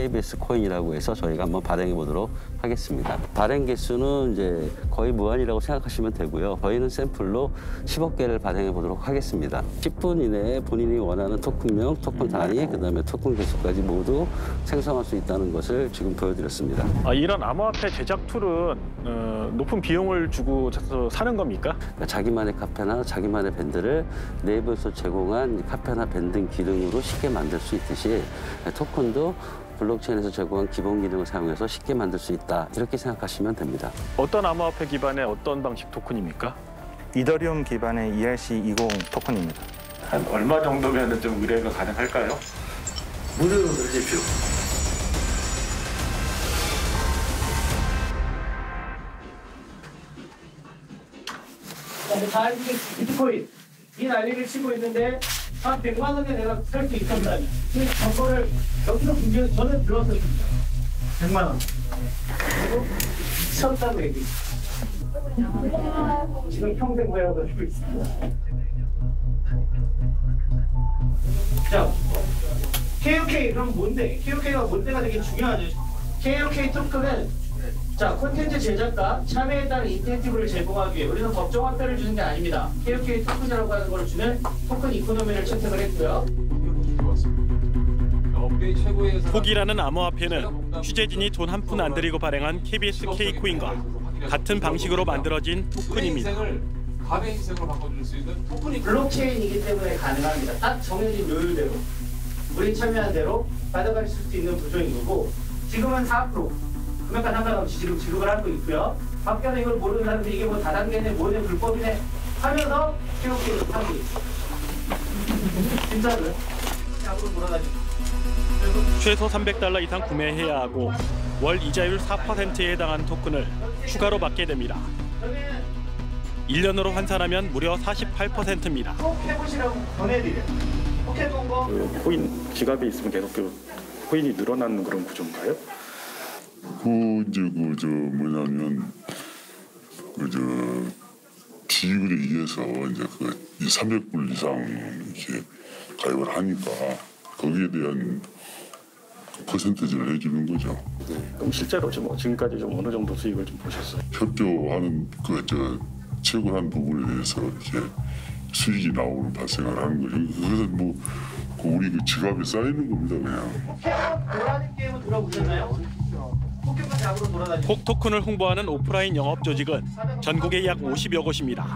KBS 코인이라고 해서 저희가 한번 발행해 보도록 하겠습니다. 발행 개수는 이제 거의 무한이라고 생각하시면 되고요. 저희는 샘플로 10억 개를 발행해 보도록 하겠습니다. 10분 이내에 본인이 원하는 토큰명, 토큰 단위, 그다음에 토큰 개수까지 모두 생성할 수 있다는 것을 지금 보여드렸습니다. 이런 암호화폐 제작 툴은 높은 비용을 주고 사는 겁니까? 그러니까 자기만의 카페나 자기만의 밴드를 네이버에서 제공한 카페나 밴드 기능으로 쉽게 만들 수 있듯이 토큰도 블록체인에서 제공한 기본 기능을 사용해서 쉽게 만들 수 있다. 이렇게 생각하시면 됩니다. 어떤 암호화폐 기반의 어떤 방식 토큰입니까? 이더리움 기반의 ERC20 토큰입니다. 한 얼마 정도면 좀 의뢰가 가능할까요? 무료로 들으십시오. 다 비트코인 이 난리를 치고 있는데 한 100만 원에 내가 살 수 있었다니 그 정보를 여기서 분명히 저는 들었습니다. 100만 원 그리고 미쳤다고 얘기 지금 평생 후회하고 있습니다. 자, KOK 그럼 뭔데? KOK가 뭔데가 되게 중요하죠. KOK 토큰은 자, 콘텐츠 제작과 참여에 따른 인센티브를 제공하기 위해 우리는 법정 화폐를 주는 게 아닙니다. KOK 토큰이라고 하는 걸 주는 토큰 이코노미를 채택을 했고요. 톡이라는 암호화폐는 취재진이 돈 한 푼 안 들이고 발행한 KBS K코인과 같은 방식으로 만들어진 토큰입니다. 감의 희생으로 바꿔줄 수 있는 토큰이 블록체인이기 때문에 가능합니다. 딱 정해진 요율대로 우리 참여한 대로 받아갈 수 있는 구조인 거고 지금은 4% 금액과 상관없이 지금 지급을 하고 있고요. 밖에는 이걸 모르는 사람들이 이게 뭐 다단계네 뭐네 불법이네 하면서 KOK를 하고 있어요. 진짜로요? 앞으로 돌아다니고. 최소 $300 이상 구매해야 하고 월 이자율 4%에 해당하는 토큰을 추가로 받게 됩니다. 1년으로 환산하면 무려 48%입니다. 꼭 해보시라고 권해드려요. 꼭 해본 거. 코인 지갑에 있으면 계속 코인이 늘어나는 그런 구조인가요? 뭐냐면 비율에 의해서 이제 300불 이상 이렇게 가입을 하니까 거기에 대한 퍼센티지를 해주는 거죠. 그럼 실제로 지금까지 어느 정도 수익을 보셨어요? 협조하는 채굴한 부분에 대해서 이렇게 수익이 발생을 하는 거죠. 그래서 우리 지갑에 쌓이는 겁니다, 그냥. 노란색 게임은 들어보셨나요? 포켓몬 잡으러 돌아다니고. 콕 토큰을 홍보하는 오프라인 영업 조직은 전국에 약 50여 곳입니다.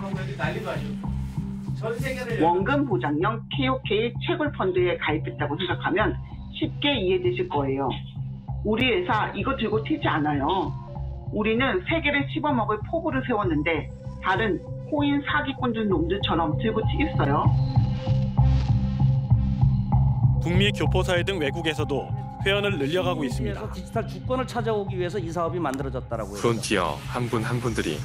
원금 보장형 KOK 채굴 펀드에 가입했다고 생각하면 쉽게 이해되실 거예요. 우리 회사 이거 들고 튀지 않아요. 우리는 세계를 씹어먹을 포부를 세웠는데 다른 코인 사기꾼들 놈들처럼 들고 튀겠어요? 북미 교포사회 등 외국에서도 회원을 늘려가고 있습니다. 디지털 주권을 찾아오기 위해서 이 사업이 만들어졌다라고요. 프론티어 한 분 한 분들이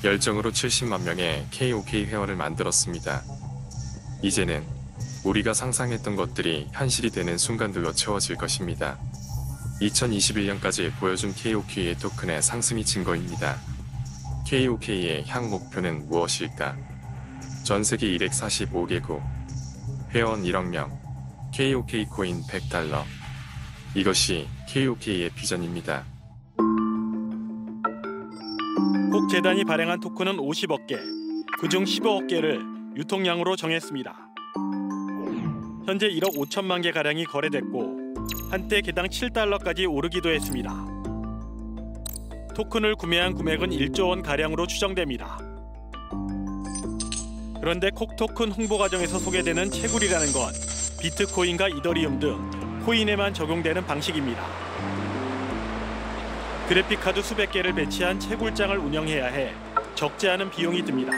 열정으로 70만 명의 KOK 회원을 만들었습니다. 이제는 우리가 상상했던 것들이 현실이 되는 순간들로 채워질 것입니다. 2021년까지 보여준 KOK의 토큰의 상승이 증거입니다. KOK의 향 목표는 무엇일까? 전 세계 245개국, 회원 1억 명, KOK 코인 $100. 이것이 KOK의 비전입니다. 콕 재단이 발행한 토큰은 50억 개, 그중 15억 개를 유통량으로 정했습니다. 현재 1억 5천만 개 가량이 거래됐고 한때 개당 $7까지 오르기도 했습니다. 토큰을 구매한 금액은 1조 원 가량으로 추정됩니다. 그런데 콕 토큰 홍보 과정에서 소개되는 채굴이라는 건 비트코인과 이더리움 등 코인에만 적용되는 방식입니다. 그래픽카드 수백 개를 배치한 채굴장을 운영해야 해 적지 않은 비용이 듭니다.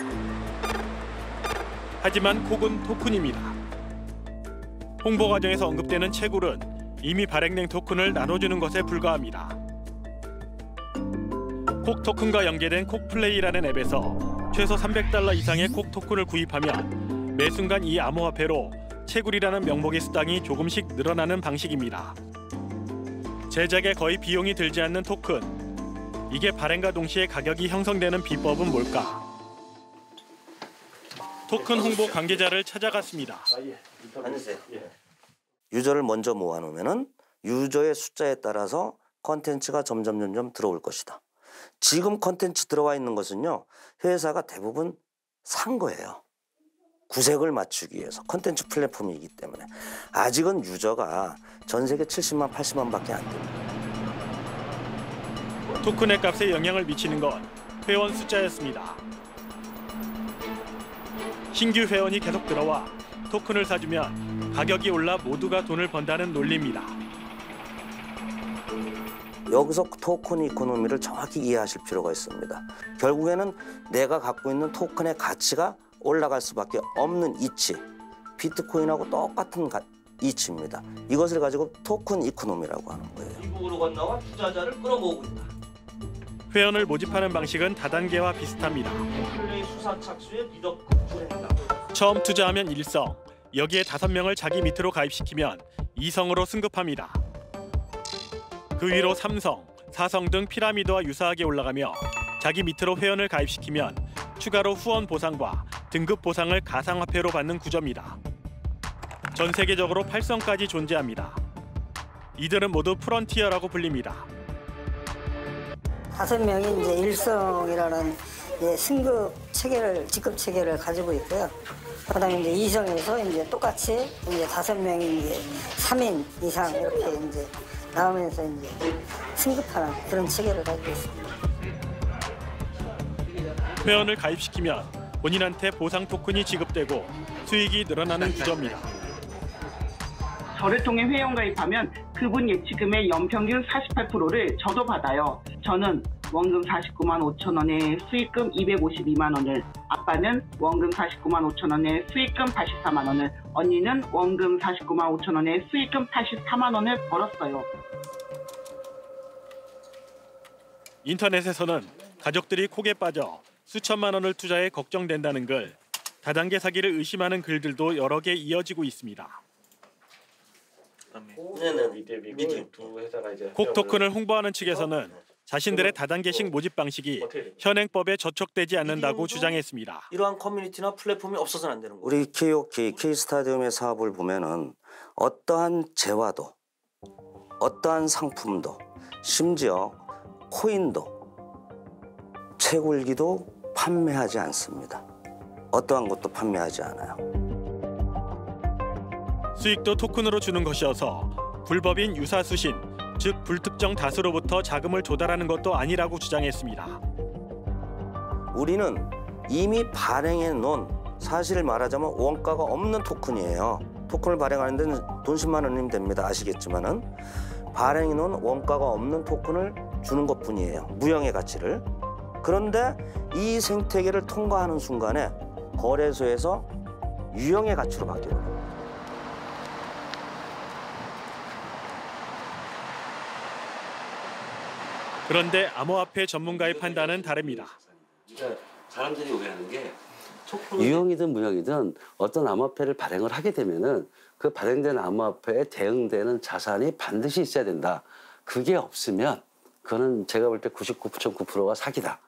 하지만 콕은 토큰입니다. 홍보 과정에서 언급되는 채굴은 이미 발행된 토큰을 나눠주는 것에 불과합니다. 콕 토큰과 연계된 콕플레이라는 앱에서 최소 $300 이상의 콕 토큰을 구입하면 매 순간 이 암호화폐로 채굴이라는 명목의 수당이 조금씩 늘어나는 방식입니다. 제작에 거의 비용이 들지 않는 토큰. 이게 발행과 동시에 가격이 형성되는 비법은 뭘까? 토큰 홍보 관계자를 찾아갔습니다. 앉으세요. 유저를 먼저 모아놓으면 유저의 숫자에 따라서 컨텐츠가 점점 들어올 것이다. 지금 컨텐츠 들어와 있는 것은요. 회사가 대부분 산 거예요. 구색을 맞추기 위해서 컨텐츠 플랫폼이기 때문에 아직은 유저가 전 세계 70만, 80만밖에 안 됩니다. 토큰의 값에 영향을 미치는 건 회원 숫자였습니다. 신규 회원이 계속 들어와 토큰을 사주면 가격이 올라 모두가 돈을 번다는 논리입니다. 여기서 토큰 이코노미를 정확히 이해하실 필요가 있습니다. 결국에는 내가 갖고 있는 토큰의 가치가 올라갈 수밖에 없는 이치, 비트코인하고 똑같은 이치입니다. 이것을 가지고 토큰 이코노미라고 하는 거예요. 미국으로 건너와 투자자를 끌어모으고 있다. 회원을 모집하는 방식은 다단계와 비슷합니다. 플레이 수사 착수에 미덕 구현한다. 처음 투자하면 1성, 여기에 5명을 자기 밑으로 가입시키면 2성으로 승급합니다. 그 위로 3성, 4성 등 피라미드와 유사하게 올라가며 자기 밑으로 회원을 가입시키면 추가로 후원 보상과 등급 보상을 가상화폐로 받는 구조입니다. 전 세계적으로 8성까지 존재합니다. 이들은 모두 프론티어라고 불립니다. 5명이 이제 1성이라는 승급 체계를, 직급 체계를 가지고 있고요. 그다음에 이제 2성에서 이제 똑같이 이제 5명이 이제 3인 이상 이렇게 이제 나오면서 이제 승급하는 그런 체계를 가지고 있습니다. 회원을 가입시키면 본인한테 보상 토큰이 지급되고 수익이 늘어나는 구조입니다. 저를 통해 회원 가입하면 그분 예치금의 연평균 48%를 저도 받아요. 저는 원금 49만 5천 원에 수익금 252만 원을, 아빠는 원금 49만 5천 원에 수익금 84만 원을, 언니는 원금 49만 5천 원에 수익금 84만 원을 벌었어요. 인터넷에서는 가족들이 콕에 빠져 수천만 원을 투자해 걱정된다는 글, 다단계 사기를 의심하는 글들도 여러 개 이어지고 있습니다. 콕 토큰을 홍보하는 측에서는 자신들의 다단계식 모집 방식이 현행법에 저촉되지 않는다고 주장했습니다. 이러한 커뮤니티나 플랫폼이 없어서는 안 되는 거예요. 우리 KOK, K스타디움의 사업을 보면은 어떠한 재화도, 어떠한 상품도, 심지어 코인도, 채굴기도 판매하지 않습니다. 어떠한 것도 판매하지 않아요. 수익도 토큰으로 주는 것이어서 불법인 유사수신, 즉 불특정 다수로부터 자금을 조달하는 것도 아니라고 주장했습니다. 우리는 이미 발행해 놓은, 사실 말하자면 원가가 없는 토큰이에요. 토큰을 발행하는 데는 돈 10만 원이면 됩니다. 아시겠지만은 발행해 놓은 원가가 없는 토큰을 주는 것뿐이에요. 무형의 가치를. 그런데 이 생태계를 통과하는 순간에 거래소에서 유형의 가치로 바뀌어요. 그런데 암호화폐 전문가의 판단은 다릅니다. 그러니까 사람들이 오해하는 게 유형이든 무형이든 어떤 암호화폐를 발행을 하게 되면은 그 발행된 암호화폐에 대응되는 자산이 반드시 있어야 된다. 그게 없으면 그거는 제가 볼 때 99.9%가 사기다.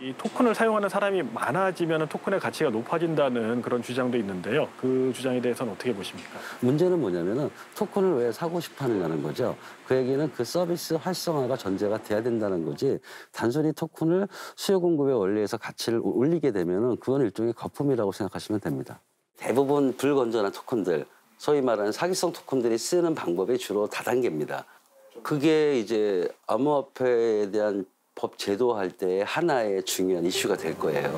이 토큰을 사용하는 사람이 많아지면 토큰의 가치가 높아진다는 그런 주장도 있는데요. 그 주장에 대해서는 어떻게 보십니까? 문제는 뭐냐면은 토큰을 왜 사고 싶어 하느냐는 거죠. 그 얘기는 그 서비스 활성화가 전제가 돼야 된다는 거지, 단순히 토큰을 수요 공급의 원리에서 가치를 올리게 되면은 그건 일종의 거품이라고 생각하시면 됩니다. 대부분 불건전한 토큰들, 소위 말하는 사기성 토큰들이 쓰는 방법이 주로 다단계입니다. 그게 이제 암호화폐에 대한 법 제도할 때 하나의 중요한 이슈가 될 거예요.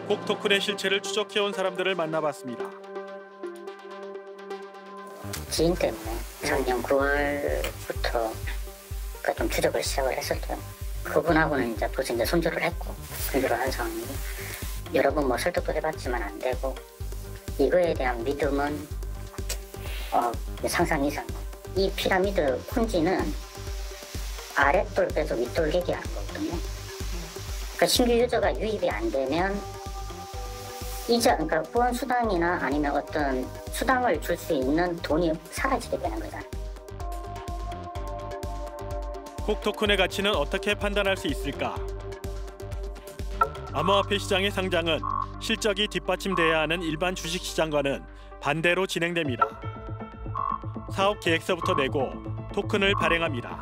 콕 토큰의 실체를 추적해온 사람들을 만나봤습니다. 지인 때문에 작년 9월부터 좀 추적을 시작을 했었죠. 그분하고는 이제 벌써 이제 손절을 했고, 손절을 한 상황이고, 여러 번 뭐 설득도 해봤지만 안 되고, 이거에 대한 믿음은 상상 이상. 이 피라미드 폰지는 아랫돌 빼서 윗돌 얘기하는 거거든요. 그러니까 신규 유저가 유입이 안 되면 이자, 그러니까 후원 수당이나 아니면 어떤 수당을 줄 수 있는 돈이 사라지게 되는 거잖아요. 콕 토큰의 가치는 어떻게 판단할 수 있을까? 암호화폐 시장의 상장은 실적이 뒷받침돼야 하는 일반 주식시장과는 반대로 진행됩니다. 사업 계획서부터 내고 토큰을 발행합니다.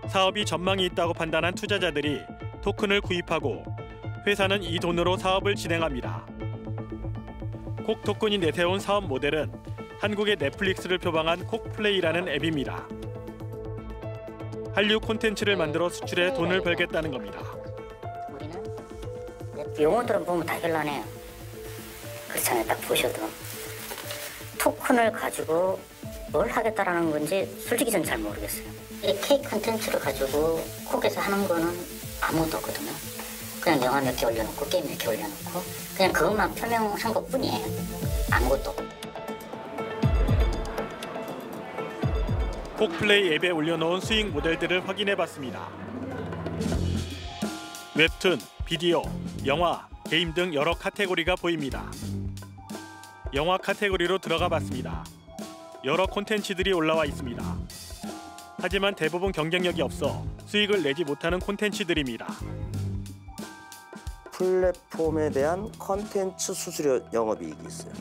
사업이 전망이 있다고 판단한 투자자들이 토큰을 구입하고 회사는 이 돈으로 사업을 진행합니다. 콕 토큰이 내세운 사업 모델은 한국의 넷플릭스를 표방한 콕플레이라는 앱입니다. 한류 콘텐츠를 만들어 수출해 돈을 벌겠다는 겁니다. 용어들은 보면 다 현란해요. 그렇잖아요. 딱 보셔도. 토큰을 가지고 뭘 하겠다라는 건지 솔직히 전 잘 모르겠어요. 이 K 콘텐츠를 가지고 콕에서 하는 거는 아무것도 없거든요. 그냥 영화 몇 개 올려놓고 게임 몇 개 올려놓고 그냥 그것만 표명한 것뿐이에요. 아무것도 없고. 콕플레이 앱에 올려놓은 수익 모델들을 확인해봤습니다. 웹툰, 비디오, 영화, 게임 등 여러 카테고리가 보입니다. 영화 카테고리로 들어가봤습니다. 여러 콘텐츠들이 올라와 있습니다. 하지만 대부분 경쟁력이 없어 수익을 내지 못하는 콘텐츠들입니다. 플랫폼에 대한 콘텐츠 수수료 영업이익이 있어요.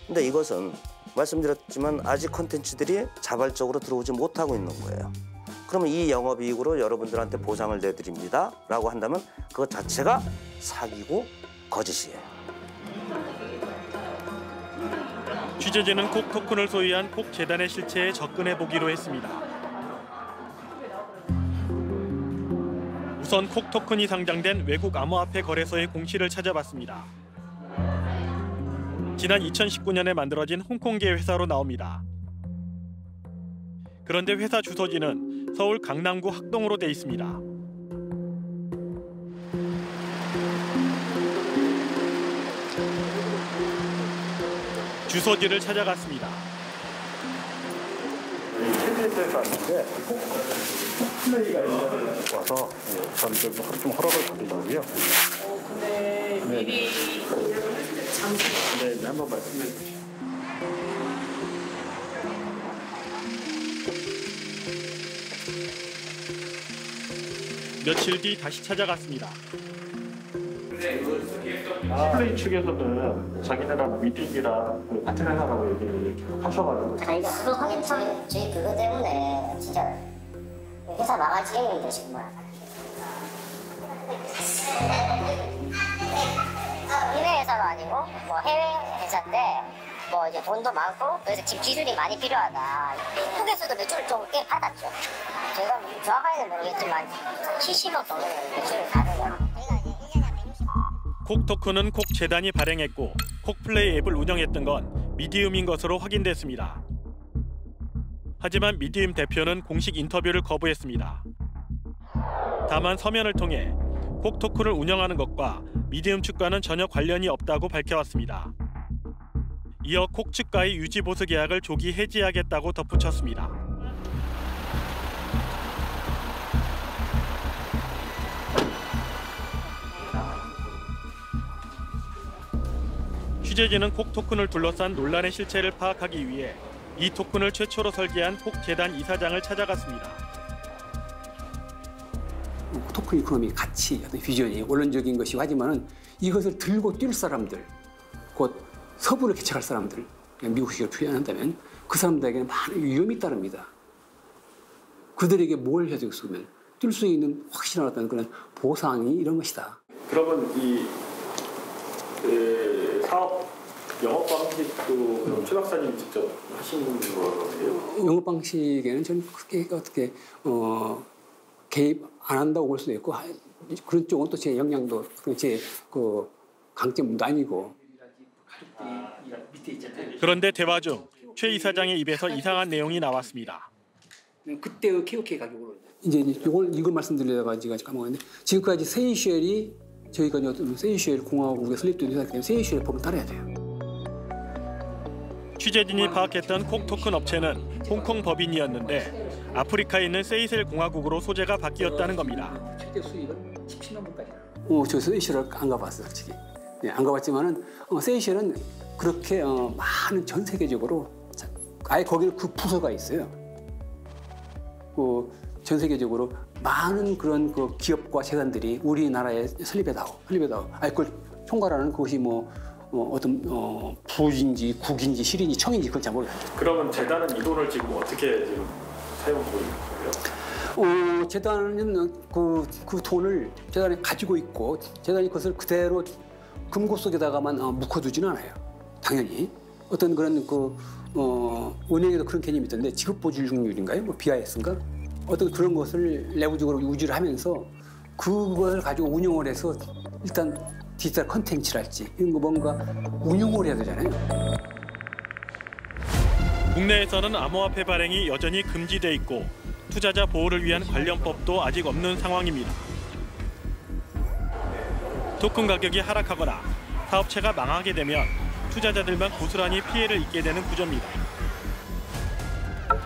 근데 이것은 말씀드렸지만 아직 콘텐츠들이 자발적으로 들어오지 못하고 있는 거예요. 그러면 이 영업이익으로 여러분들한테 보상을 내드립니다 라고 한다면 그것 자체가 사기고 거짓이에요. 취재진은 콕 토큰을 소유한 콕 재단의 실체에 접근해 보기로 했습니다. 우선 콕 토큰이 상장된 외국 암호화폐 거래소의 공시를 찾아봤습니다. 지난 2019년에 만들어진 홍콩계 회사로 나옵니다. 그런데 회사 주소지는 서울 강남구 학동으로 돼 있습니다. 주소지를 찾아갔습니다. 체제에서 왔는데 콕플레이가 와서 저는 좀 허락을 받으려고요. 근데 미리 네, 한번 말씀해 주시죠. 며칠 뒤 다시 찾아갔습니다. 콕플레이 측에서는 자기네랑 미팅이랑 같은 회사라고 얘기를 하셔가지고 자, 이거 그거 확인 처음에 저희 그거 때문에 진짜 회사 망할 지경인데 정말. 국내 회사가 아니고 뭐 해외 회사인데 뭐 이제 돈도 많고 그래서 지금 기술이 많이 필요하다. 한국에서도 매출을 좀 꽤 받았죠. 제가 정확하게는 모르겠지만 70억 정도 매출을 받으면. 콕 토큰은 콕 재단이 발행했고 콕플레이 앱을 운영했던 건 미디움인 것으로 확인됐습니다. 하지만 미디움 대표는 공식 인터뷰를 거부했습니다. 다만 서면을 통해 콕 토큰을 운영하는 것과 미디움 측과는 전혀 관련이 없다고 밝혀왔습니다. 이어 콕 측과의 유지 보수 계약을 조기 해지하겠다고 덧붙였습니다. 취재진은 콕 토큰을 둘러싼 논란의 실체를 파악하기 위해 이 토큰을 최초로 설계한 콕 재단 이사장을 찾아갔습니다. 토큰 이코노미 가치, 어떤 비전이 원론적인 것이고 하지만은 이것을 들고 뛸 사람들, 곧 서부를 개척할 사람들, 미국식으로 표현한다면 그 사람들에게는 많은 위험이 따릅니다. 그들에게 뭘 해주면 뛸 수 있는 확실한 어떤 그런 보상이 이런 것이다. 그러면 이 사업 영업 방식도 최 박사님 직접 하시는 거예요? 영업 방식에는 저는 크게 어떻게 개입 안 한다고 볼 수도 있고 그런 쪽은 또 제 역량도 제 그 강점도 아니고. 그런데 대화 중 최 이사장의 입에서 이상한 내용이 나왔습니다. 그때의 KOK 가격으로 이제 이걸 말씀드리다가 제가 까먹었는데 지금까지 세이셸이 저희가 세이셸 공화국에 설립된 회사이기 때문에 세이셸의 법을 따라야 돼요. 취재진이 파악했던 콕 토큰 업체는 홍콩 법인이었는데 아프리카에 있는 세이셸 공화국으로 소재가 바뀌었다는 겁니다. 최대 수익은 17만 불까지. 저 세이셸을 안 가봤어요, 솔직히. 네, 안 가봤지만은 세이셸은 그렇게 많은 전 세계적으로 아예 거기는 그 부서가 있어요. 전 세계적으로 많은 그런 그 기업과 재단들이 우리나라에 설립해다오. 아니 그걸 총괄하는 그것이 어떤 부인지 국인지 실인지 청인지 그건 잘 모르겠어요. 그러면 재단은 이 돈을 지금 어떻게 지금 사용하고 있는 거예요? 재단은 그 돈을 재단이 가지고 있고 재단이 그것을 그대로 금고 속에다가만 묵혀두지는 않아요. 당연히 어떤 그런 은행에도 그런 개념이 있던데 지급보증률인가요? BIS인가? 어떤 그런 것을 내부적으로 유지를 하면서 그걸 가지고 운영을 해서 일단 디지털 컨텐츠랄지 이런 거 뭔가 운용을 해야 되잖아요. 국내에서는 암호화폐 발행이 여전히 금지돼 있고 투자자 보호를 위한 관련법도 아직 없는 상황입니다. 토큰 가격이 하락하거나 사업체가 망하게 되면 투자자들만 고스란히 피해를 입게 되는 구조입니다.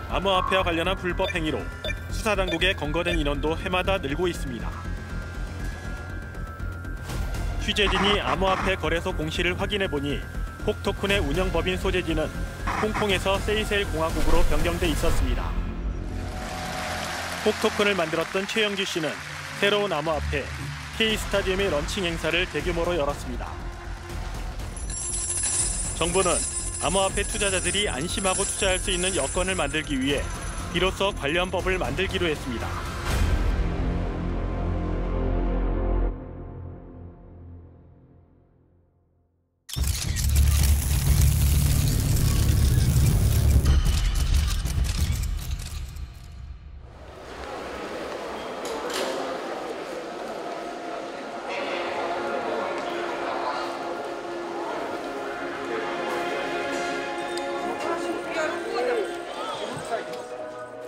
암호화폐와 관련한 불법 행위로 수사당국에 검거된 인원도 해마다 늘고 있습니다. 취재진이 암호화폐 거래소 공시를 확인해보니 폭 토큰의 운영법인 소재지는 홍콩에서 세이셀 공화국으로 변경돼 있었습니다. 폭 토큰을 만들었던 최영주 씨는 새로운 암호화폐 K스타디움의 런칭 행사를 대규모로 열었습니다. 정부는 암호화폐 투자자들이 안심하고 투자할 수 있는 여건을 만들기 위해 비로소 관련 법을 만들기로 했습니다.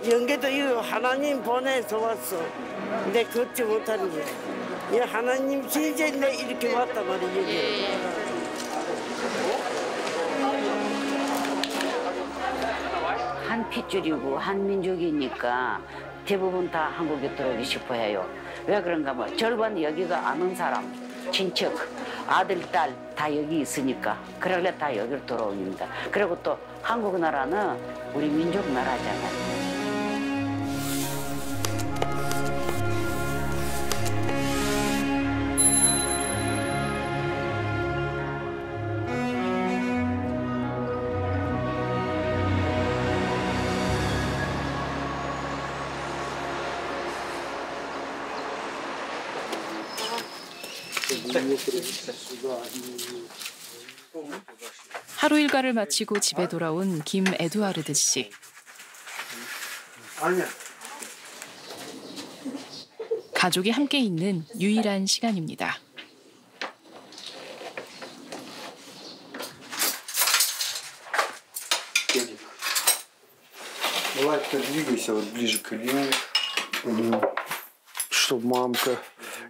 영계도 이거 하나님 보내서 왔어. 내 걷지 못하는 게. 이 하나님 진짜 내 이렇게 왔단 말이야. 한 핏줄이고 한 민족이니까 대부분 다 한국에 들어오기 싶어 해요. 왜 그런가 하면 절반 여기가 아는 사람, 친척, 아들, 딸 다 여기 있으니까 그러길래 다 여기로 들어옵니다. 그리고 또 한국 나라는 우리 민족 나라잖아요. 하루 일과를 마치고 집에 돌아온 김 에두아르드 씨. 가족이 함께 있는 유일한 시간입니다. Владька, двигайся вот ближе к линии, чтобы мамка,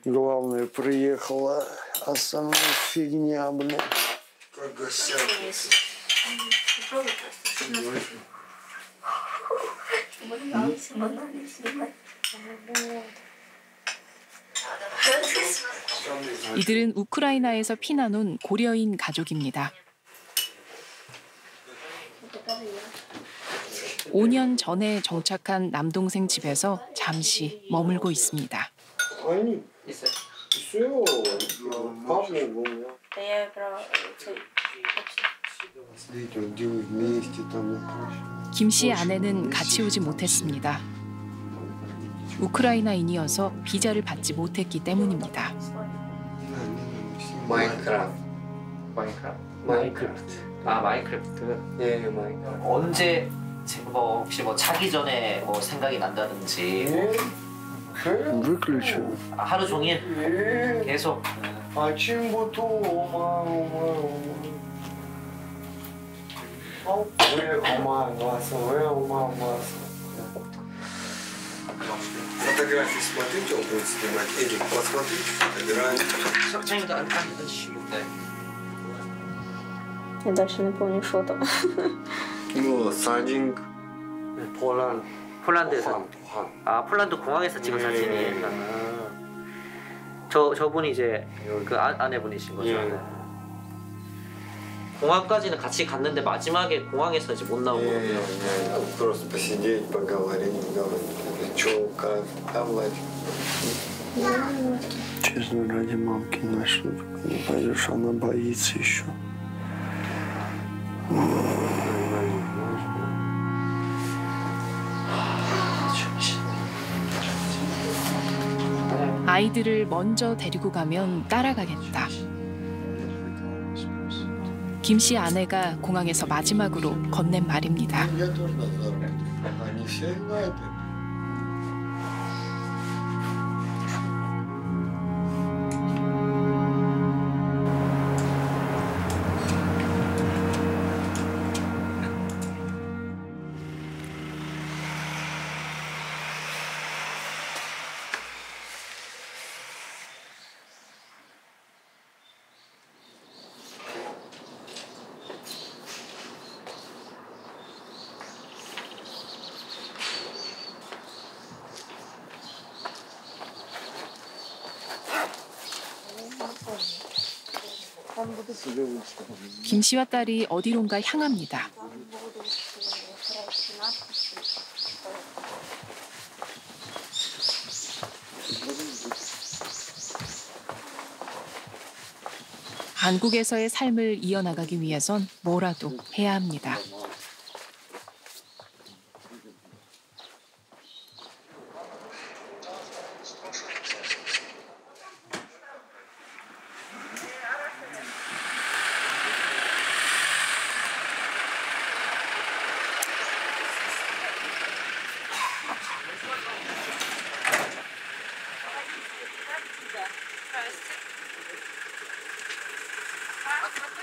главное, приехала. Основная фигня, блин. Как гостят. 이들은 우크라이나에서 피난 온 고려인 가족입니다. 5년 전에 정착한 남동생 집에서 잠시 머물고 있습니다. 김 씨의 아내는 같이 오지 못했습니다. 우크라이나인이어서 비자를 받지 못했기 때문입니다. 마인크래프트. 아, 마인크래프트. 예, 마인크래프트. 언제 혹시 자기 전에 생각이 난다든지. Выключил. 하루 종일 계속. 아침부터 왜 엄마 왔어? 왜 엄마 왔어? Фотографии смотрите, он будет снимать. Эдик, посмотрите, фотографии. Я дальше не помню, что там. Ну, 사진. 폴란드에서. 아, 폴란드 공항에서 찍은 사진이에요. 저분이 이제 그 아내분이신 거죠. 예. 공항까지는 같이 갔는데 마지막에 공항에서 이제 못 나오거든요. Просто посидеть, поговорить, Че, как, а Владик? Честно, ради мамки на что не пойдешь, она боится еще. 아이들을 먼저 데리고 가면 따라가겠다. 김 씨 아내가 공항에서 마지막으로 건넨 말입니다. 김 씨와 딸이 어디론가 향합니다. 한국에서의 삶을 이어나가기 위해선 뭐라도 해야 합니다.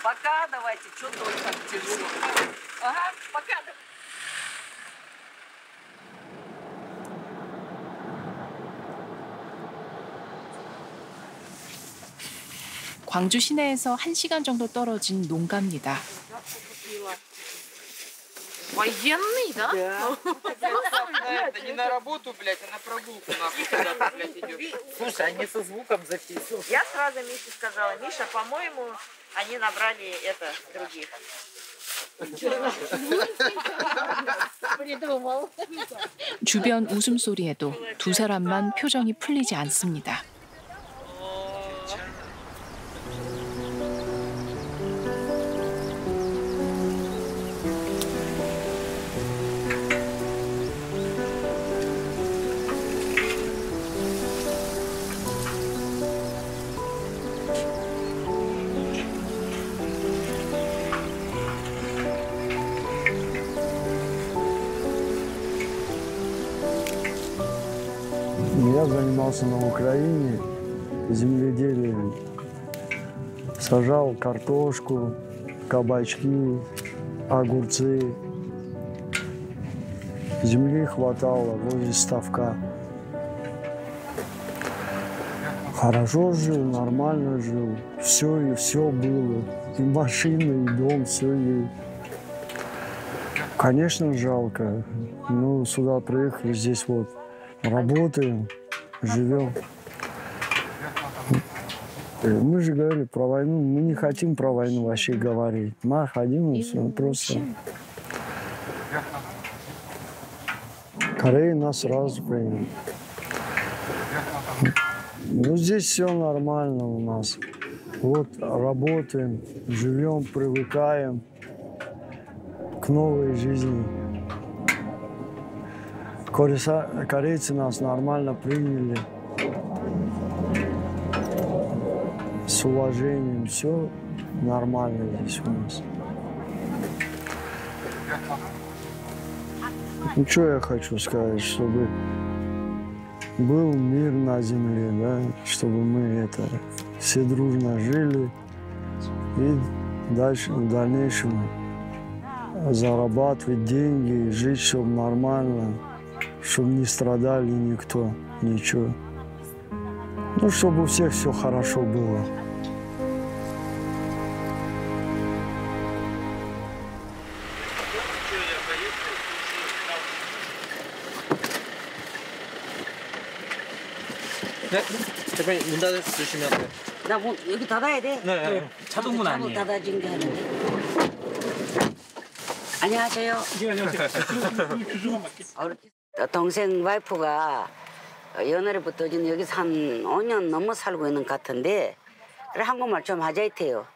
Пока, давайте, что тоже так тяжело. Ага, пока. 광주 시내에서 1시간 정도 떨어진 농가입니다. Военный, да? Это не на работу, блядь, а на прогулку, нахуй, куда-то, блядь, идешь. Слушай, они со звуком записывают. Я сразу Мише сказала, Миша, по-моему, они набрали это других. Придумал. 주변 웃음소리에도 두 사람만 표정이 풀리지 않습니다. Я занимался на Украине земледелием. Сажал картошку, кабачки, огурцы. Земли хватало возле ставка. Хорошо жил, нормально жил. Все было. И машина, и дом, все есть. Конечно, жалко. Ну, сюда приехали, здесь вот работаем, живем. Мы же говорили про войну, мы не хотим про войну вообще говорить. Мы хотим просто... Корея нас сразу приняла. Ну, здесь все нормально у нас. Вот работаем, живем, привыкаем к новой жизни. Корейцы нас нормально приняли. С уважением, все нормально здесь у нас. Ну, что я хочу сказать, чтобы был мир на земле, да, чтобы мы все дружно жили и дальше, в дальнейшем зарабатывать деньги, жить, чтобы нормально, чтобы не страдали никто, ничего. Ну, чтобы у всех все хорошо было. 네, 대표님 문 닫아주시면 돼요. 나 문 여기 닫아야 돼? 네, 자동문 아니에요. 닫아진 게 아닌데. 안녕하세요. 네, 안녕하세요. 동생 와이프가 연애부터 지금 여기서 한 5년 넘어 살고 있는 것 같은데 그래 한국말 좀 하자 이태요.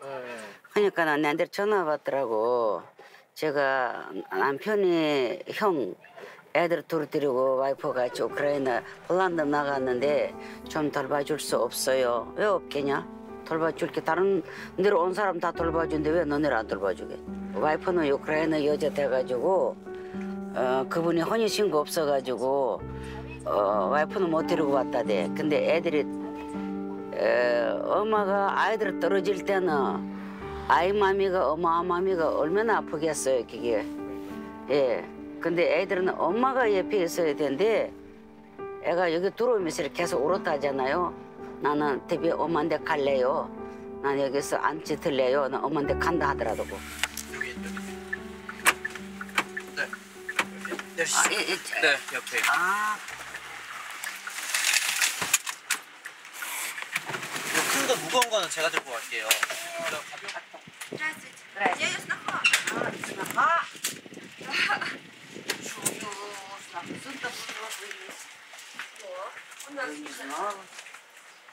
그러니까 나한테 전화 받더라고. 제가 남편이 형 애들 둘 데리고 와이프가 같이 우크라이나 폴란드 나갔는데 좀 돌봐줄 수 없어요. 왜 없겠냐? 돌봐줄게. 다른 데로 온 사람 다 돌봐주는데 왜 너네를 안 돌봐주게? 와이프는 우크라이나 여자 돼가지고 그분이 혼인신고 없어가지고 와이프는 못 데리고 왔다대. 근데 애들이 엄마가 아이들 떨어질 때는 아이 마미가 엄마 마미가 얼마나 아프겠어요 그게. 예. 근데 애들은 엄마가 옆에 있어야 되는데 애가 여기 들어오면서 계속 울었다잖아요. 나는 집에 엄마한테 갈래요. 난 여기서 안 짖을래요. 난 엄마한테 간다 하더라고. 네, 옆에. 아. 큰 거 무거운 거는 제가 들고 갈게요.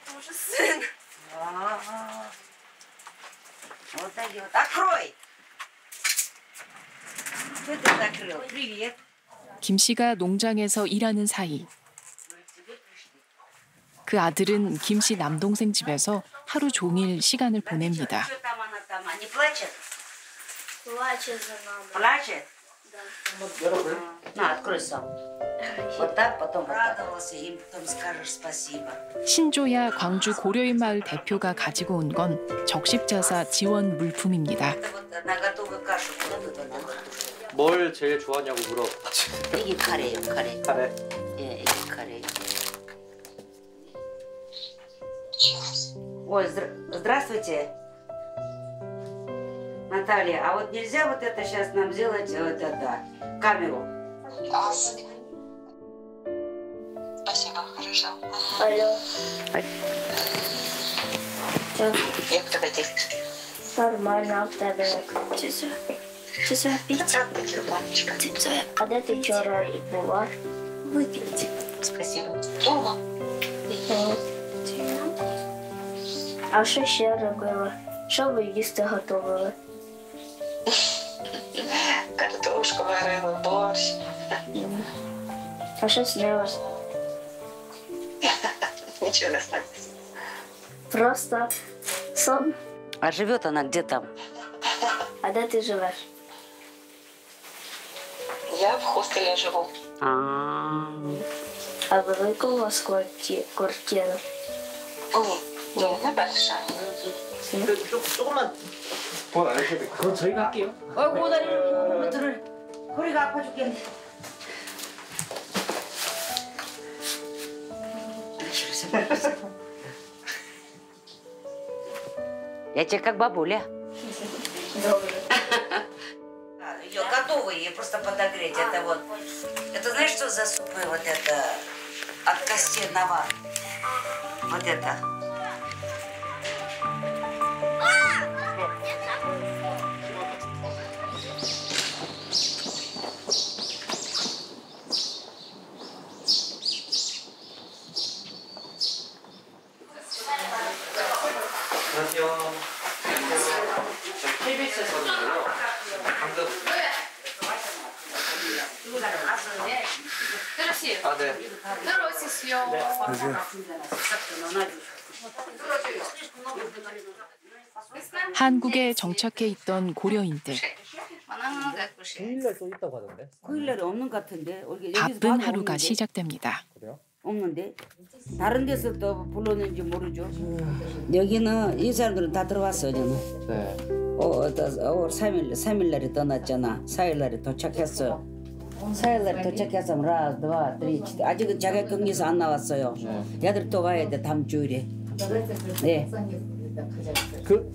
Тоже сын. Вот так вот. Открой. Что ты закрыл? Привет. 김 씨가 농장에서 일하는 사이 그 아들은 김 씨 남동생 집에서 하루 종일 시간을 보냅니다. Не плачет? Плачет за нами. Плачет? Да. На, открой сам. Вот так, потом радовался им, потом скажешь спасибо. 신조야 광주 고려인 마을 대표가 가지고 온 건 적십자사 지원 물품입니다. На готовую кашу куда ты 넣어? 뭘 제일 좋아하냐고 물어봤지. 이게 카레예요, 카레. 카레. 예, 이게 카레. Ой, здравствуйте, Наталья. А вот нельзя вот это сейчас нам сделать, вот это, камеру? Спасибо, хорошо. Алло. Як тебе діти? Нормально, а в тебе як? Чи піти? А де ти вчора була? Вип'ять. Спасибо. Дома? А що ще робила? Що ви їсти готували? Картошку варили, борщ. А що снилось? Ничего не снилось. Просто сон. А живет она где там? А де ти живеш? Я в хостелі живу. А велика у вас квартира? 네, 조금만 돈 안 해도 돼. 그럼 저희가 할게요. 어이구, 다리를 들을 허리가 아파 죽겠네. Я тебе как бабуля. Ее готовы, ее просто подогреть. Это вот. Это знаешь, что за супы вот это от костей навар? Вот это. 안녕하세요. 저 KBS에서 왔는데요. 방금. 아, 네. 한국에 정착해 있던 고려인들. 고일날도 있다고 하던데. 고일날이 없는 것 같은데. 바쁜 하루가 시작됩니다. 없는데 다른 데서 또 불렀는지 모르죠. 여기는 이 사람들은 다 들어왔어요. 저는. 네. 3일 날에 떠났잖아. 4일 날에 도착했어요. 4일 날에 도착해서 하나, 둘, 셋, 넷. 아직은 자가격리에서 안 나왔어요. 얘들 또 와야 돼 다음 주일에. 네.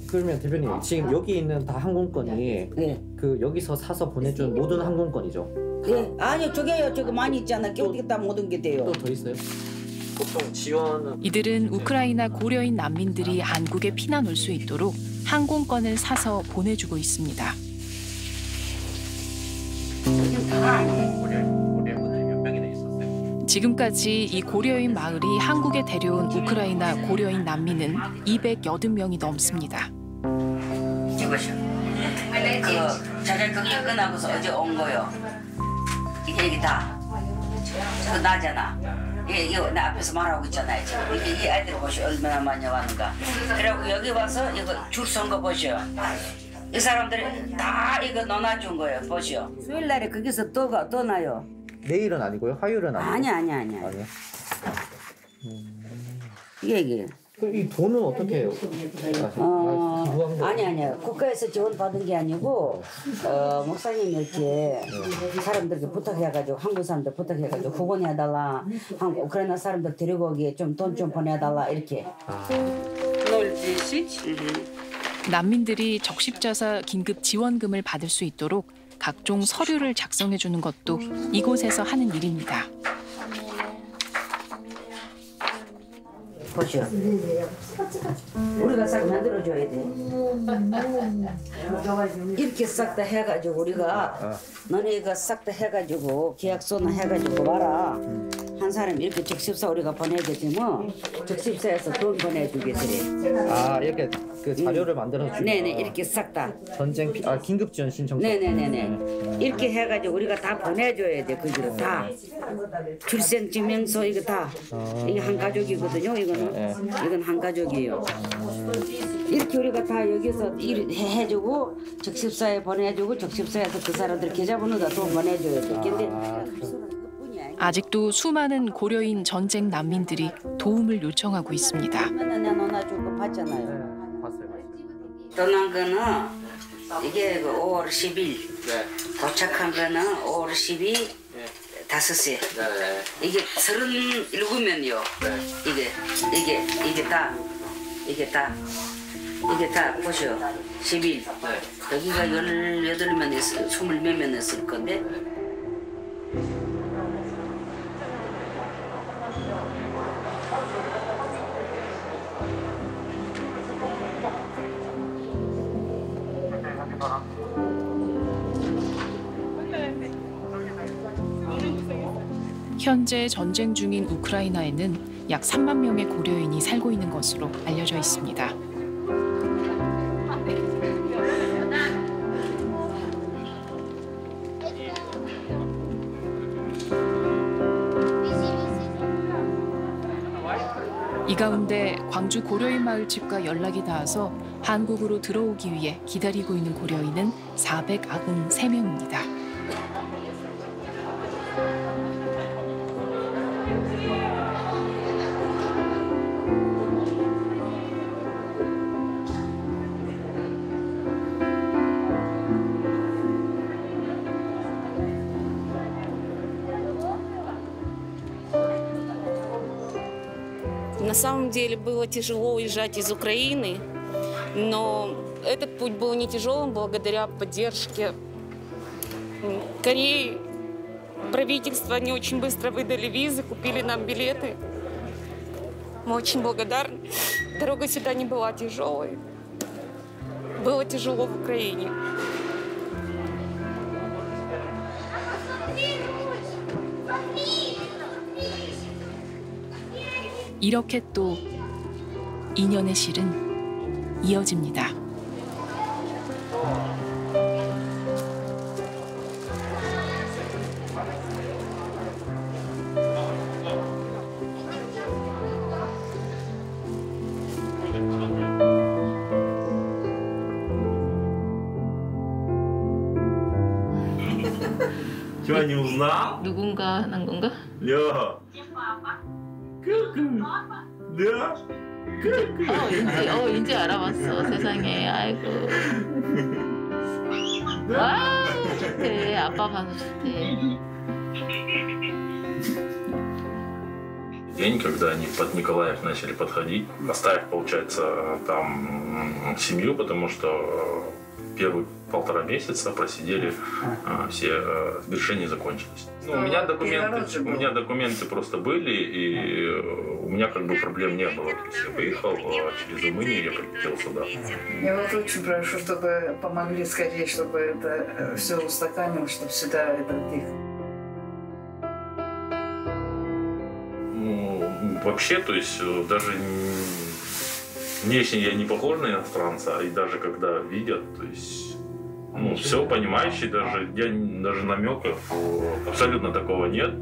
그러면 대표님 지금 여기 있는 다 항공권이 그 여기서 사서 보내준 모든 항공권이죠? 네, 아니요, 저기 많이 있잖아. 어떻게 다 모든 게 돼요. 또 더 있어요? 보통 지원은 이들은 우크라이나 고려인 난민들이 한국에 피난 올 수 있도록 항공권을 사서 보내주고 있습니다. 고려분들이 몇 명이나 있었어요? 지금까지 이 고려인 마을이 한국에 데려온 우크라이나 고려인 난민은 280명이 넘습니다. 이것이요. 그 자격증이 끝나고서 어제 온 거요. 이게 다. 그 나잖아. 이거 나 앞에서 말하고 있잖아요. 지금 이 아이들 보시오 얼마나 많이 왔는가. 그리고 여기 와서 이거 줄 선 거 보시오. 이 사람들이 다 이거 넣어준 거예요. 보시오. 수요일 날에 거기서 또 나요. 내일은 아니고요? 화요일은 아니고? 아니야. 이게. 이 돈은 어떻게 해요? 아니야. 국가에서 지원받은 게 아니고 목사님 이렇게 사람들께 부탁해가지고 한국 사람들 부탁해가지고 후원해달라, 한국 우크라이나 사람들 데리고 오기에 좀 돈 좀 보내달라 이렇게. 난민들이 적십자사 긴급 지원금을 받을 수 있도록 각종 서류를 작성해 주는 것도 이곳에서 하는 일입니다. 보시오. 우리가 싹 만들어줘야 돼. 이렇게 싹 다 해가지고 우리가 너네가 싹 다 해가지고 계약서나 해가지고 와라. 한 사람 이렇게 적십사 우리가 보내야 되지만 적십사에서 돈 보내주겠어요. 아 이렇게 그 자료를 만들어 주고. 네네 이렇게 싹 다. 전쟁 긴급 지원 신청서. 네네네네. 이렇게 해가지고 우리가 다 보내줘야 돼. 그지로 다. 출생 증명서 이거 다. 이게 한 가족이거든요. 이건 한 가족이에요. 이렇게 우리가 다 여기서 해주고 적십사에 보내주고 적십사에서 그 사람들 계좌번호다 돈 보내줘야 돼. 근데 아직도 수많은 고려인 전쟁 난민들이 도움을 요청하고 있습니다. 내가 넣어주고 봤잖아요. 떠난 거는 이게 5월 10일 도착한 거는 5월 12일 5시. 이게 37명이요. 이게 다 보시오. 10일. 여기가 18명 있어, 20몇 명 있을 건데. 현재 전쟁 중인 우크라이나에는 약 3만 명의 고려인이 살고 있는 것으로 알려져 있습니다. 이 가운데 광주 고려인 마을집과 연락이 닿아서 한국으로 들어오기 위해 기다리고 있는 고려인은 493명입니다. На самом деле было тяжело уезжать из Украины, но этот путь был не тяжелым благодаря поддержке Кореи. Правительство, они очень быстро выдали визы, купили нам билеты. Мы очень благодарны. Дорога сюда не была тяжелой. Было тяжело в Украине. 이렇게 또 인연의 실은 이어집니다. Чего не узнал? 누군가 한 건가? Лё. Да? 이제 알아봤어. 세상에. 아이고. 아, 좋대. 아빠 봐서 좋대. День, когда они под Николаев начали подходить, оставив, получается, там семью, потому что первые 1,5 месяца просидели, все сбережения закончились. Ну, у меня документы просто были, и у меня как бы проблем не было. То есть я поехал через Румынию, я прилетел сюда. Я вот очень прошу, чтобы помогли скорее, чтобы это все устаканилось, чтобы сюда это их вообще, то есть даже внешне я не похож на иностранца, и даже когда видят, то есть все понимающие, даже намеков абсолютно такого нет,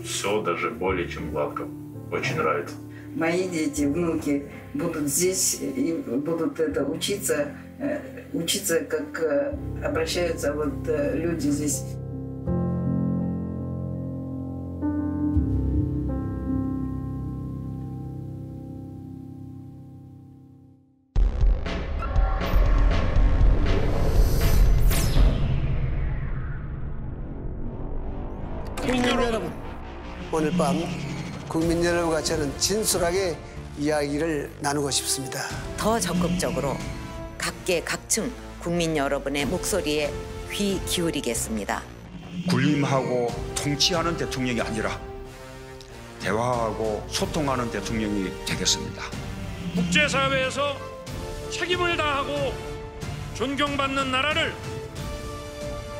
все даже более чем гладко, очень нравится. Мои дети, внуки будут здесь и будут учиться, как обращаются люди здесь. 국민 여러분, 오늘 밤 국민 여러분과 저는 진솔하게 이야기를 나누고 싶습니다. 더 적극적으로 각계 각층 국민 여러분의 목소리에 귀 기울이겠습니다. 군림하고 통치하는 대통령이 아니라 대화하고 소통하는 대통령이 되겠습니다. 국제사회에서 책임을 다하고 존경받는 나라를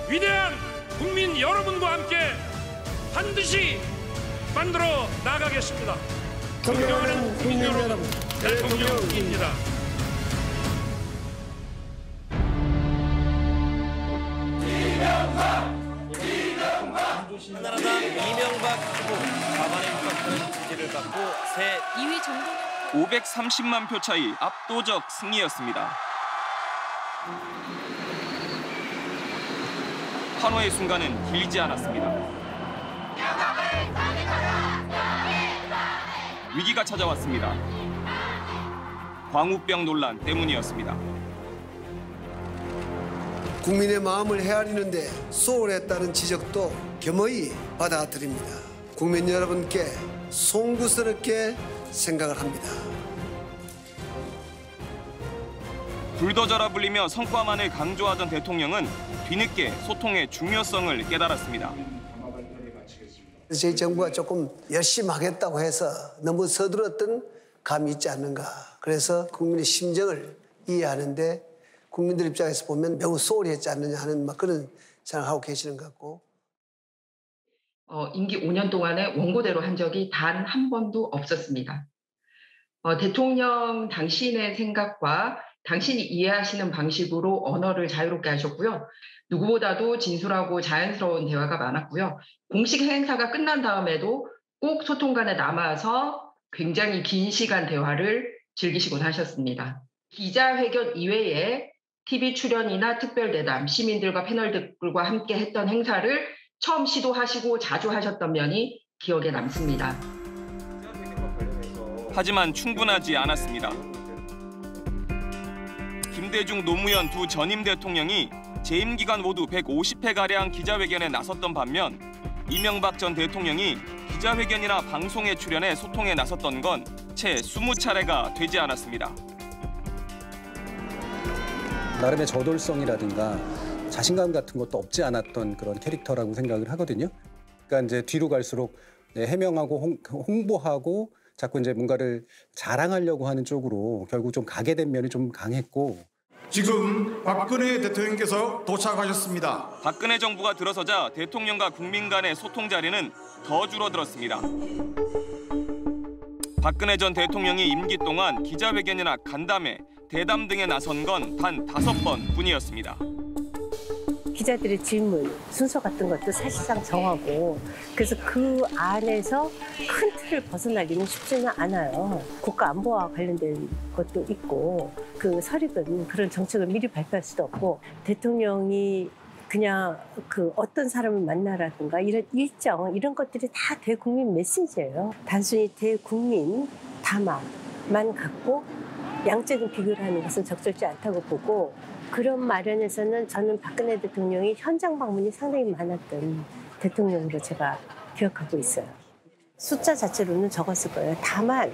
위대한 국민 여러분과 함께 반드시 만들어 나가겠습니다. 존경하는 국민 여러분, 대통령입니다. 한나라당 이명박 후보 과반에 육박하는 지지를 받고 새 2위 정도 530만 표 차이 압도적 승리였습니다. 환호의 순간은 길지 않았습니다. 위기가 찾아왔습니다. 광우병 논란 때문이었습니다. 국민의 마음을 헤아리는데 소홀했다는 지적도 겸허히 받아들입니다. 국민 여러분께 송구스럽게 생각을 합니다. 불도저라 불리며 성과만을 강조하던 대통령은 뒤늦게 소통의 중요성을 깨달았습니다. 저희 정부가 조금 열심히 하겠다고 해서 너무 서둘렀던 감이 있지 않는가. 그래서 국민의 심정을 이해하는데 국민들 입장에서 보면 매우 소홀히 했지 않느냐 하는 그런 생각하고 계시는 것 같고. 임기 5년 동안에 원고대로 한 적이 단 한 번도 없었습니다. 대통령 당신의 생각과 당신이 이해하시는 방식으로 언어를 자유롭게 하셨고요. 누구보다도 진솔하고 자연스러운 대화가 많았고요. 공식 행사가 끝난 다음에도 꼭 소통관에 남아서 굉장히 긴 시간 대화를 즐기시곤 하셨습니다. 기자회견 이외에 TV 출연이나 특별대담, 시민들과 패널들과 함께 했던 행사를 처음 시도하시고 자주 하셨던 면이 기억에 남습니다. 하지만 충분하지 않았습니다. 김대중, 노무현 두 전임 대통령이 재임 기간 모두 150회가량 기자회견에 나섰던 반면 이명박 전 대통령이 기자회견이나 방송에 출연해 소통에 나섰던 건 채 20차례가 되지 않았습니다. 나름의 저돌성이라든가 자신감 같은 것도 없지 않았던 그런 캐릭터라고 생각을 하거든요. 그러니까 이제 뒤로 갈수록 해명하고 홍보하고 자꾸 이제 뭔가를 자랑하려고 하는 쪽으로 결국 좀 가게 된 면이 좀 강했고. 지금 박근혜 대통령께서 도착하셨습니다. 박근혜 정부가 들어서자 대통령과 국민 간의 소통 자리는 더 줄어들었습니다. 박근혜 전 대통령이 임기 동안 기자회견이나 간담회, 대담 등에 나선 건 단 5번뿐이었습니다. 기자들의 질문, 순서 같은 것도 사실상 정하고 그래서 그 안에서 큰 틀을 벗어나기는 쉽지는 않아요. 국가 안보와 관련된 것도 있고 그 설익은 그런 정책을 미리 발표할 수도 없고 대통령이 그냥 그 어떤 사람을 만나라든가 이런 일정 이런 것들이 다 대국민 메시지예요. 단순히 대국민 담화만 갖고 양적인 비교를 하는 것은 적절치 않다고 보고 그런 마련에서는 저는 박근혜 대통령이 현장 방문이 상당히 많았던 대통령으로 제가 기억하고 있어요. 숫자 자체로는 적었을 거예요. 다만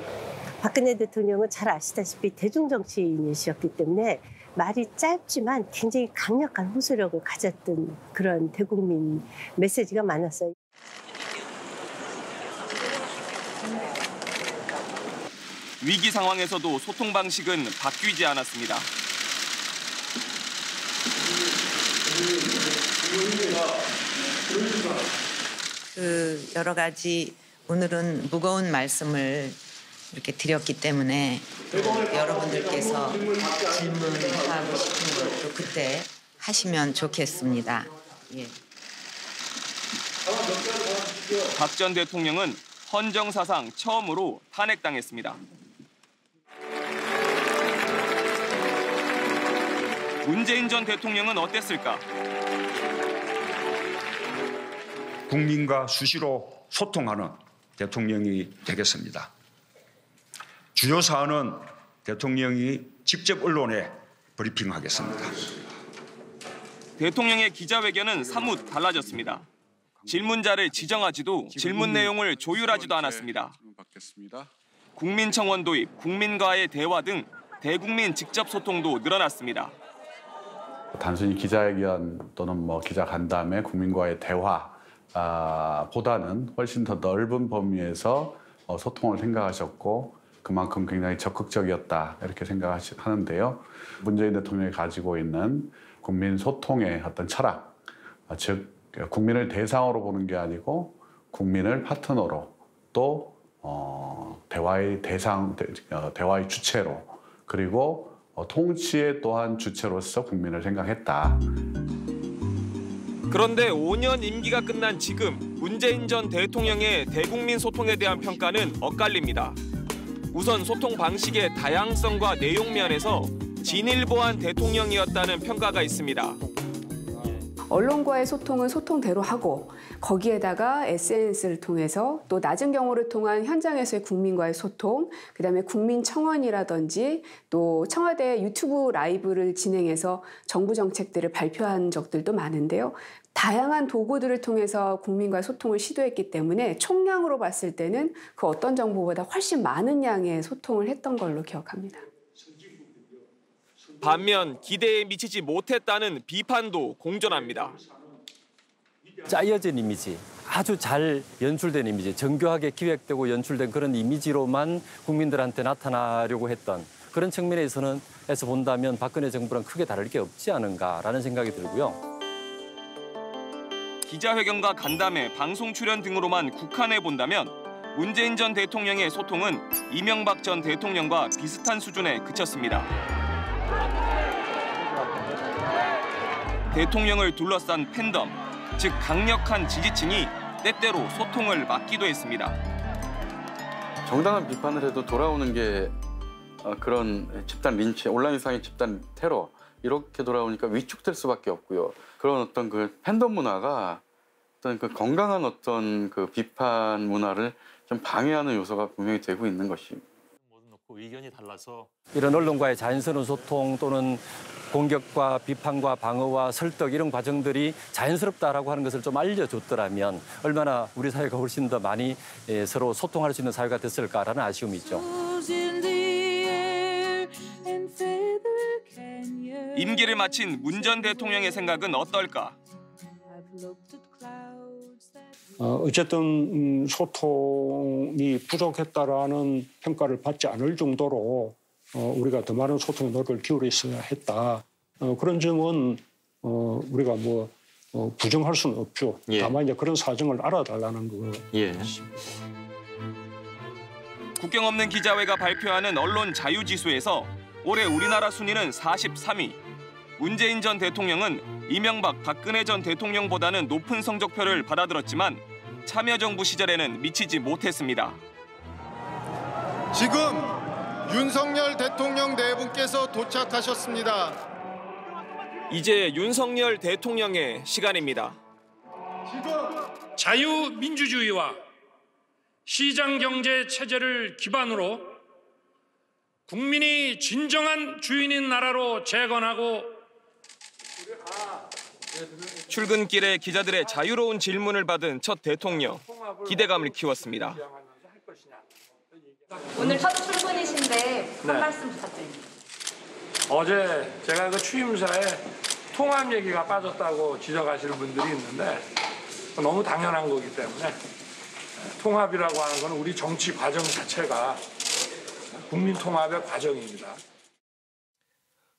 박근혜 대통령은 잘 아시다시피 대중정치인이셨기 때문에 말이 짧지만 굉장히 강력한 호소력을 가졌던 그런 대국민 메시지가 많았어요. 위기 상황에서도 소통 방식은 바뀌지 않았습니다. 여러 가지 오늘은 무거운 말씀을 이렇게 드렸기 때문에 여러분들께서 질문하고 싶은 것도 그때 하시면 좋겠습니다. 예. 박 전 대통령은 헌정 사상 처음으로 탄핵당했습니다. 문재인 전 대통령은 어땠을까? 국민과 수시로 소통하는 대통령이 되겠습니다. 주요 사안은 대통령이 직접 언론에 브리핑하겠습니다. 대통령의 기자회견은 사뭇 달라졌습니다. 질문자를 지정하지도 질문 내용을 조율하지도 않았습니다. 국민청원 도입, 국민과의 대화 등 대국민 직접 소통도 늘어났습니다. 단순히 기자회견 또는 뭐 기자간담회, 국민과의 대화보다는 훨씬 더 넓은 범위에서 소통을 생각하셨고 그만큼 굉장히 적극적이었다 이렇게 생각하는데요. 문재인 대통령이 가지고 있는 국민 소통의 어떤 철학, 즉 국민을 대상으로 보는 게 아니고 국민을 파트너로 또 대화의 대상, 대화의 주체로 그리고 통치의 또한 주체로서 국민을 생각했다. 그런데 5년 임기가 끝난 지금 문재인 전 대통령의 대국민 소통에 대한 평가는 엇갈립니다. 우선 소통 방식의 다양성과 내용 면에서 진일보한 대통령이었다는 평가가 있습니다. 언론과의 소통은 소통대로 하고 거기에다가 SNS를 통해서 또 낮은 경우를 통한 현장에서의 국민과의 소통, 그다음에 국민청원이라든지 또 청와대 유튜브 라이브를 진행해서 정부 정책들을 발표한 적들도 많은데요. 다양한 도구들을 통해서 국민과의 소통을 시도했기 때문에 총량으로 봤을 때는 그 어떤 정보보다 훨씬 많은 양의 소통을 했던 걸로 기억합니다. 반면 기대에 미치지 못했다는 비판도 공존합니다. 짜여진 이미지, 아주 잘 연출된 이미지, 정교하게 기획되고 연출된 그런 이미지로만 국민들한테 나타나려고 했던 그런 측면에서 본다면 박근혜 정부랑 크게 다를 게 없지 않은가라는 생각이 들고요. 기자회견과 간담회, 방송 출연 등으로만 국한해 본다면 문재인 전 대통령의 소통은 이명박 전 대통령과 비슷한 수준에 그쳤습니다. 대통령을 둘러싼 팬덤, 즉 강력한 지지층이 때때로 소통을 막기도 했습니다. 정당한 비판을 해도 돌아오는 게 그런 집단 린치, 온라인상의 집단 테러 이렇게 돌아오니까 위축될 수밖에 없고요. 그런 어떤 그 팬덤 문화가 어떤 그 건강한 어떤 그 비판 문화를 좀 방해하는 요소가 분명히 되고 있는 것입니다. 의견이 달라서 이런 언론과의 자연스러운 소통 또는 공격과 비판과 방어와 설득 이런 과정들이 자연스럽다라고 하는 것을 좀 알려줬더라면 얼마나 우리 사회가 훨씬 더 많이 서로 소통할 수 있는 사회가 됐을까라는 아쉬움이 있죠. 임기를 마친 문 전 대통령의 생각은 어떨까? 어쨌든 소통이 부족했다라는 평가를 받지 않을 정도로 우리가 더 많은 소통에 노력을 기울였어야 했다. 그런 점은 우리가 부정할 수는 없죠. 예. 다만 이제 그런 사정을 알아달라는 거. 예. 국경 없는 기자회가 발표하는 언론 자유 지수에서 올해 우리나라 순위는 43위. 문재인 전 대통령은 이명박, 박근혜 전 대통령보다는 높은 성적표를 받아들었지만 참여정부 시절에는 미치지 못했습니다. 지금 윤석열 대통령 네 분께서 도착하셨습니다. 이제 윤석열 대통령의 시간입니다. 자유민주주의와 시장경제 체제를 기반으로 국민이 진정한 주인인 나라로 재건하고 출근길에 기자들의 자유로운 질문을 받은 첫 대통령, 기대감을 키웠습니다. 오늘 첫 출근이신데 한 네. 말씀 부탁드립니다. 어제 제가 그 취임사에 통합 얘기가 빠졌다고 지적하시는 분들이 있는데 너무 당연한 거기 때문에 통합이라고 하는 건 우리 정치 과정 자체가 국민 통합의 과정입니다.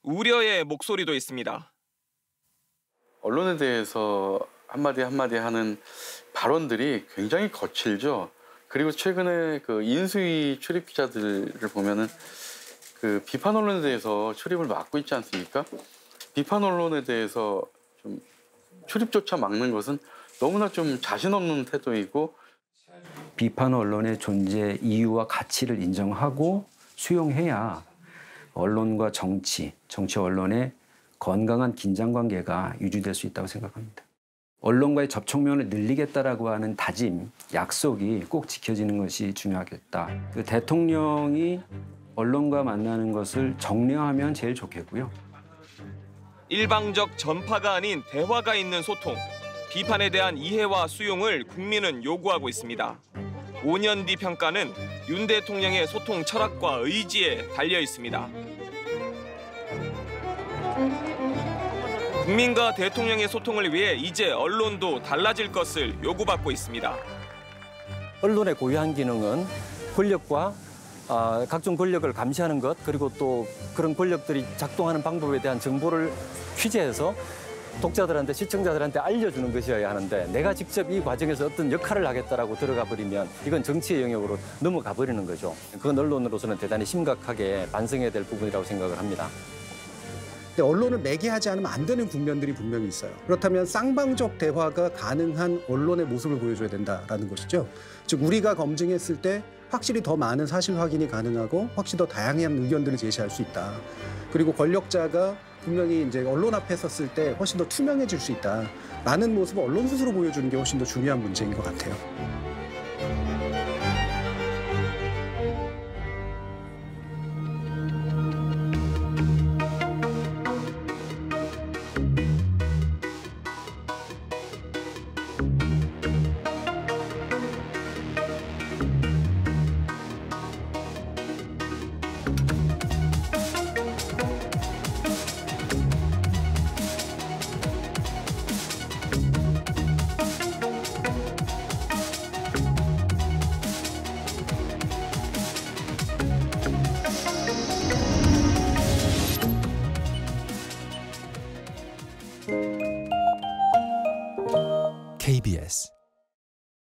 우려의 목소리도 있습니다. 언론에 대해서 한마디 한마디 하는 발언들이 굉장히 거칠죠. 그리고 최근에 그 인수위 출입 기자들을 보면은 그 비판 언론에 대해서 출입을 막고 있지 않습니까? 비판 언론에 대해서 좀 출입조차 막는 것은 너무나 좀 자신 없는 태도이고, 비판 언론의 존재 이유와 가치를 인정하고 수용해야 언론과 정치 언론의 건강한 긴장 관계가 유지될 수 있다고 생각합니다. 언론과의 접촉면을 늘리겠다라고 하는 다짐, 약속이 꼭 지켜지는 것이 중요하겠다. 그 대통령이 언론과 만나는 것을 정례화하면 제일 좋겠고요. 일방적 전파가 아닌 대화가 있는 소통, 비판에 대한 이해와 수용을 국민은 요구하고 있습니다. 5년 뒤 평가는 윤 대통령의 소통 철학과 의지에 달려 있습니다. 국민과 대통령의 소통을 위해 이제 언론도 달라질 것을 요구받고 있습니다. 언론의 고유한 기능은 권력과 각종 권력을 감시하는 것, 그리고 또 그런 권력들이 작동하는 방법에 대한 정보를 취재해서 독자들한테, 시청자들한테 알려주는 것이어야 하는데, 내가 직접 이 과정에서 어떤 역할을 하겠다라고 들어가 버리면 이건 정치의 영역으로 넘어가 버리는 거죠. 그건 언론으로서는 대단히 심각하게 반성해야 될 부분이라고 생각을 합니다. 언론을 매개하지 않으면 안 되는 국면들이 분명히 있어요. 그렇다면 쌍방적 대화가 가능한 언론의 모습을 보여줘야 된다라는 것이죠. 즉 우리가 검증했을 때 확실히 더 많은 사실 확인이 가능하고 확실히 더 다양한 의견들을 제시할 수 있다. 그리고 권력자가 분명히 이제 언론 앞에 섰을 때 훨씬 더 투명해질 수 있다라는 모습을 언론 스스로 보여주는 게 훨씬 더 중요한 문제인 것 같아요.